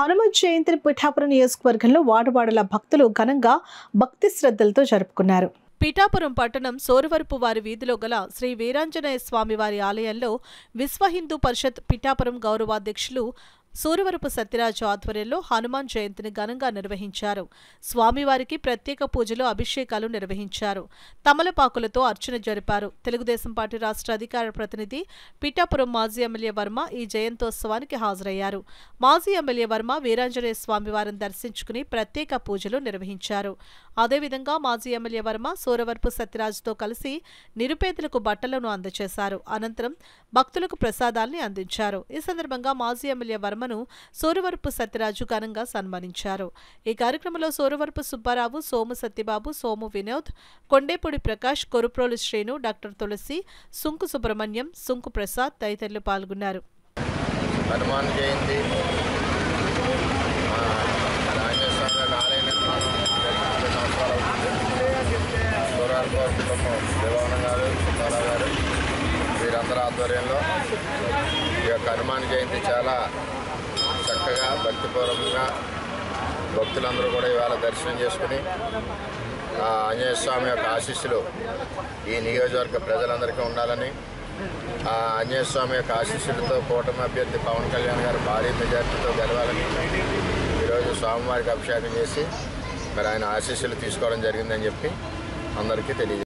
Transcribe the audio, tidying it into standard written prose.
హనుమత్ జయంతిని పిఠాపురం నియోజకవర్గంలో వాడవాడల భక్తులు ఘనంగా భక్తి శ్రద్ధలతో జరుపుకున్నారు. పిఠాపురం పట్టణం సోరవరపు వారి వీధిలో గల శ్రీ వీరాంజనేయ స్వామివారి ఆలయంలో విశ్వ హిందూ పరిషత్ పిఠాపురం గౌరవాధ్యక్షులు సూరవరపు సత్యరాజు ఆధ్వర్యంలో హనుమాన్ జయంతిని ఘనంగా నిర్వహించారు. స్వామివారికి ప్రత్యేక పూజలు, అభిషేకాలు నిర్వహించారు. తమలపాకులతో అర్చన జరిపారు. తెలుగుదేశం పార్టీ రాష్ట్ర అధికార ప్రతినిధి పిఠాపురం మాజీ ఎమ్మెల్యే వర్మ ఈ జయంతోత్సవానికి హాజరయ్యారు. మాజీ ఎమ్మెల్యే వర్మ వీరాంజనేయ స్వామివారిని దర్శించుకుని ప్రత్యేక పూజలు నిర్వహించారు. అదేవిధంగా మాజీ ఎమ్మెల్యే వర్మ సూరవరపు సత్యరాజుతో కలిసి నిరుపేదలకు బట్టలను అందజేశారు. అనంతరం భక్తులకు ప్రసాదాల్ని అందించారు. ఈ సందర్భంగా మాజీ ఎమ్మెల్యే వర్మ సూరవరపు సత్యరాజు ఘనంగా సన్మానించారు. ఈ కార్యక్రమంలో సూరవరపు సుబ్బారావు, సోము సత్యబాబు, సోము వినోద్, కొండేపూడి ప్రకాష్, కొరుప్రోలు శ్రీను, డాక్టర్ తులసి, సుంకు సుబ్రహ్మణ్యం, సుంకు ప్రసాద్ తదితరులు పాల్గొన్నారు. హనుమాన్ జయంతి వీరందరి ఆధ్వర్యంలో ఈ యొక్క హనుమాన్ జయంతి చాలా చక్కగా భక్తిపూర్వకంగా భక్తులందరూ కూడా ఇవాళ దర్శనం చేసుకుని ఆంజనేయ స్వామి యొక్క ఆశీస్సులు ఈ నియోజకవర్గ ప్రజలందరికీ ఉండాలని, ఆంజనేయ స్వామి యొక్క ఆశీస్సులతో కూటమి అభ్యర్థి పవన్ కళ్యాణ్ గారు భారీ మెజార్టీతో గెలవాలని ఈరోజు స్వామివారికి అభిషేకం చేసి మరి ఆయన ఆశీస్సులు తీసుకోవడం జరిగిందని చెప్పి అందరికీ తెలియజేస్తారు.